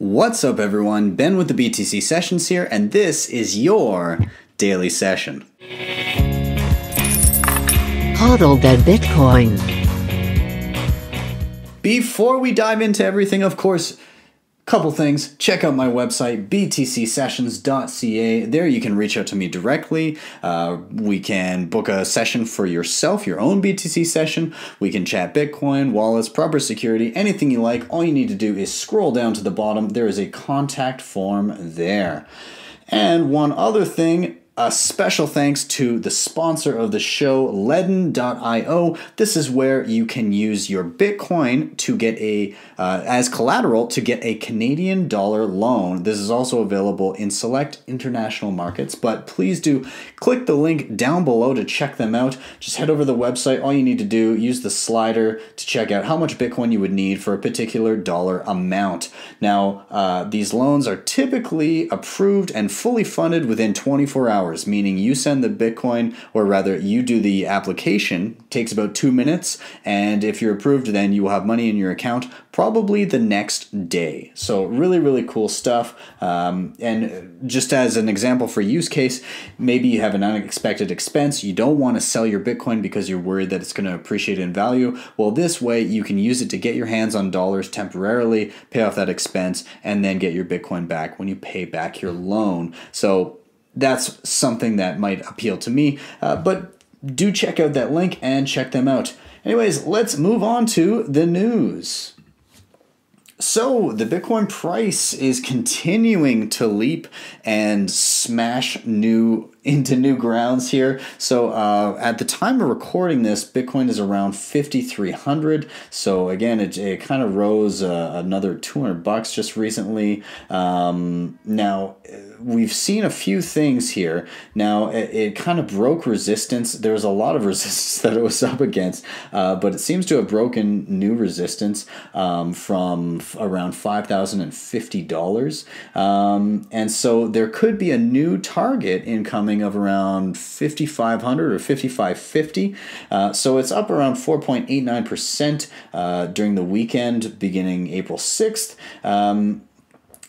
What's up, everyone? Ben with the BTC Sessions here, and this is your daily session. Hodl that Bitcoin. Before we dive into everything, of course, couple things. Check out my website, btcsessions.ca. There you can reach out to me directly. We can book a session for yourself, your own BTC session. We can chat Bitcoin, wallets, proper security, anything you like. All you need to do is scroll down to the bottom. There is a contact form there. And one other thing, a special thanks to the sponsor of the show, Ledn.io. This is where you can use your Bitcoin to get as collateral to get a Canadian dollar loan. This is also available in select international markets, but please do click the link down below to check them out. Just head over to the website. All you need to do, use the slider to check out how much Bitcoin you would need for a particular dollar amount. Now, these loans are typically approved and fully funded within 24 hours. Meaning you send the Bitcoin, or rather you do the application, takes about 2 minutes, and if you're approved, then you will have money in your account probably the next day. So really, really cool stuff. And just as an example for use case, maybe you have an unexpected expense. You don't want to sell your Bitcoin because you're worried that it's going to appreciate in value. Well, this way you can use it to get your hands on dollars temporarily, pay off that expense, and then get your Bitcoin back when you pay back your loan. So that's something that might appeal to me, but do check out that link and check them out. Anyways, let's move on to the news. So the Bitcoin price is continuing to leap and smash into new grounds here. So at the time of recording this, Bitcoin is around 5,300. So again, it kind of rose another $200 just recently. Now we've seen a few things here. Now it kind of broke resistance. There was a lot of resistance that it was up against, but it seems to have broken new resistance from around $5,050. And so there could be a new target incoming of around 5,500 or 5,550. So it's up around 4.89% during the weekend beginning April 6th.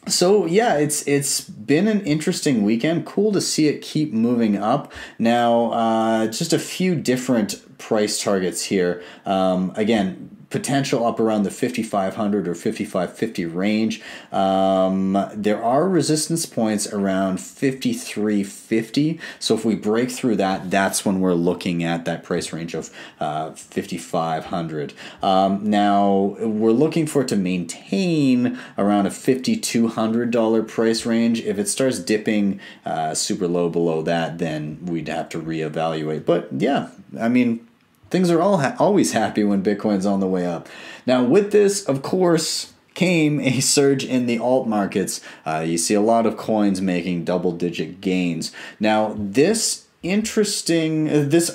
So yeah, it's been an interesting weekend. Cool to see it keep moving up. Now, just a few different price targets here. Again, potential up around the 5,500 or 5,550 range. There are resistance points around 5,350. So if we break through that, that's when we're looking at that price range of 5,500. Now we're looking for it to maintain around a $5,200 price range. If it starts dipping super low below that, then we'd have to reevaluate. But yeah, I mean, things are always happy when Bitcoin's on the way up. Now, with this, of course, came a surge in the alt markets. You see a lot of coins making double-digit gains. Now, this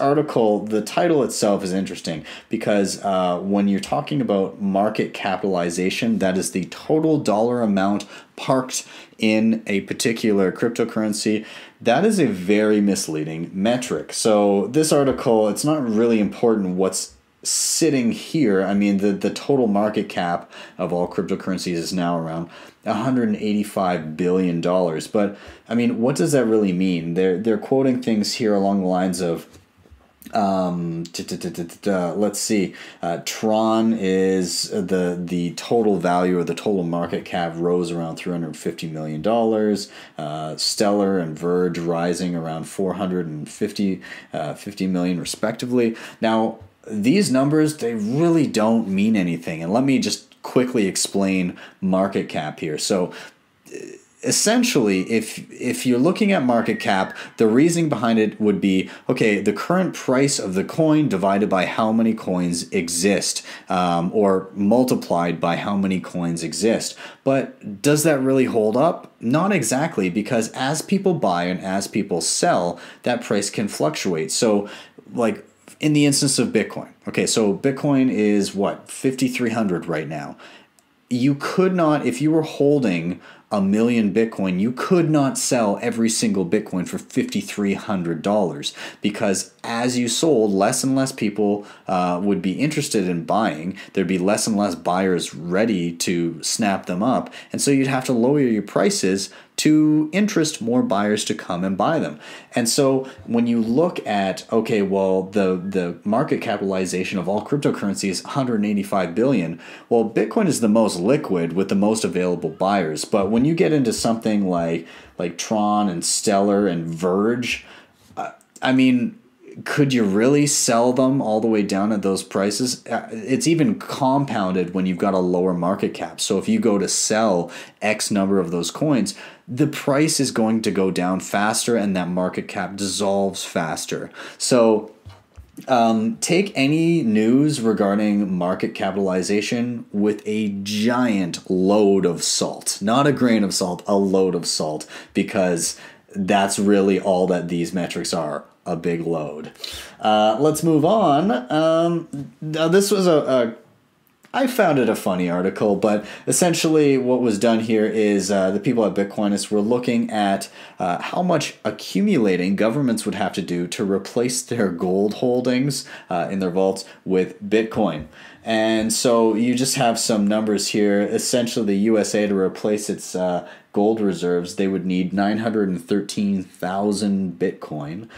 article, the title itself is interesting because when you're talking about market capitalization, that is the total dollar amount parked in a particular cryptocurrency. That is a very misleading metric. So this article, it's not really important what's sitting here. I mean, the total market cap of all cryptocurrencies is now around $185 billion. But I mean, what does that really mean? They're quoting things here along the lines of let's see. Tron is the total value or the total market cap rose around $350 million. Stellar and Verge rising around $450 million respectively. Now, these numbers, they really don't mean anything. And let me just quickly explain market cap here. So essentially, if you're looking at market cap, the reasoning behind it would be, okay, the current price of the coin divided by how many coins exist, or multiplied by how many coins exist. But does that really hold up? Not exactly, because as people buy and as people sell, that price can fluctuate. So, like, in the instance of Bitcoin, okay, so Bitcoin is what, 5,300 right now. You could not, if you were holding 1 million Bitcoin, you could not sell every single Bitcoin for $5,300 because as you sold, less and less people would be interested in buying. There'd be less and less buyers ready to snap them up. And so you'd have to lower your prices to interest more buyers to come and buy them. And so when you look at, okay, well, the market capitalization of all cryptocurrency is 185 billion. Well, Bitcoin is the most liquid with the most available buyers. But when you get into something like Tron and Stellar and Verge, I mean, could you really sell them all the way down at those prices? It's even compounded when you've got a lower market cap. So if you go to sell X number of those coins, the price is going to go down faster and that market cap dissolves faster. So take any news regarding market capitalization with a giant load of salt. Not a grain of salt, a load of salt, because that's really all that these metrics are. A big load. Let's move on. Now this was I found it a funny article, but essentially what was done here is the people at Bitcoinist were looking at how much accumulating governments would have to do to replace their gold holdings in their vaults with Bitcoin. And so you just have some numbers here. Essentially, the USA, to replace its gold reserves, they would need 913,000 Bitcoin.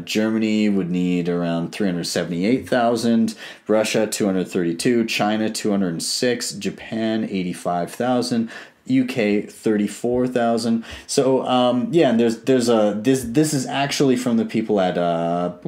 Germany would need around 378,000. Russia, 232. China, 206. Japan, 85,000. UK 34,000. So yeah, and this is actually from the people at let's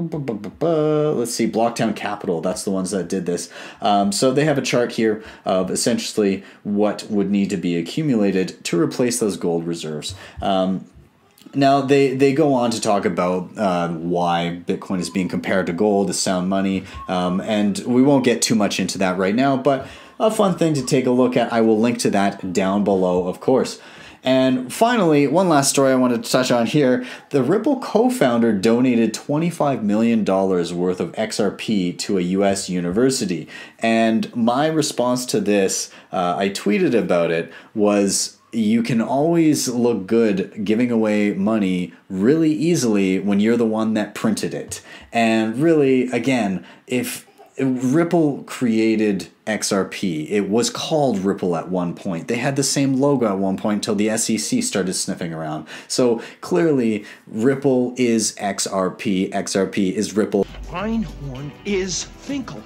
see, Blocktown Capital. That's the ones that did this. So they have a chart here of essentially what would need to be accumulated to replace those gold reserves. Now, they go on to talk about why Bitcoin is being compared to gold as sound money, and we won't get too much into that right now, but a fun thing to take a look at. I will link to that down below, of course. And finally, one last story I wanted to touch on here. The Ripple co-founder donated $25 million worth of XRP to a U.S. university. And my response to this, I tweeted about it, was you can always look good giving away money really easily when you're the one that printed it. And really, again, if Ripple created XRP. It was called Ripple at one point. They had the same logo at one point until the SEC started sniffing around. So clearly, Ripple is XRP. XRP is Ripple. Einhorn is Finkel.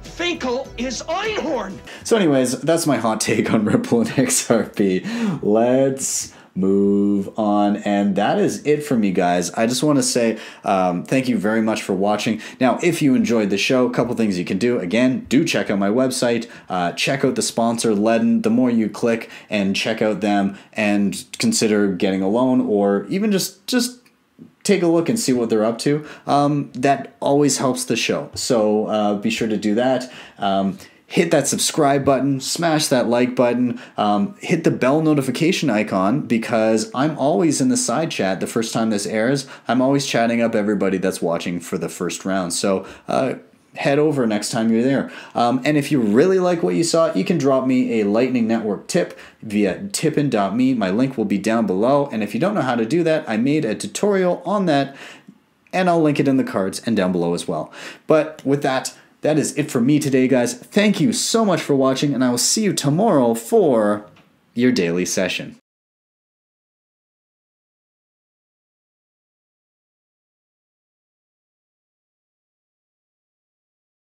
Finkel is Einhorn. So anyways, that's my hot take on Ripple and XRP. Let's move on, and that is it for me, guys. I just want to say thank you very much for watching. Now, if you enjoyed the show, a couple things you can do. Again, do check out my website, check out the sponsor Ledn. The more you click and check out them and consider getting a loan, or even just take a look and see what they're up to, that always helps the show. So be sure to do that. Hit that subscribe button, smash that like button, hit the bell notification icon, because I'm always in the side chat the first time this airs. I'm always chatting up everybody that's watching for the first round. So head over next time you're there. And if you really like what you saw, you can drop me a Lightning Network tip via tippin.me. My link will be down below. And if you don't know how to do that, I made a tutorial on that, and I'll link it in the cards and down below as well. But with that, that is it for me today, guys. Thank you so much for watching, and I will see you tomorrow for your daily session.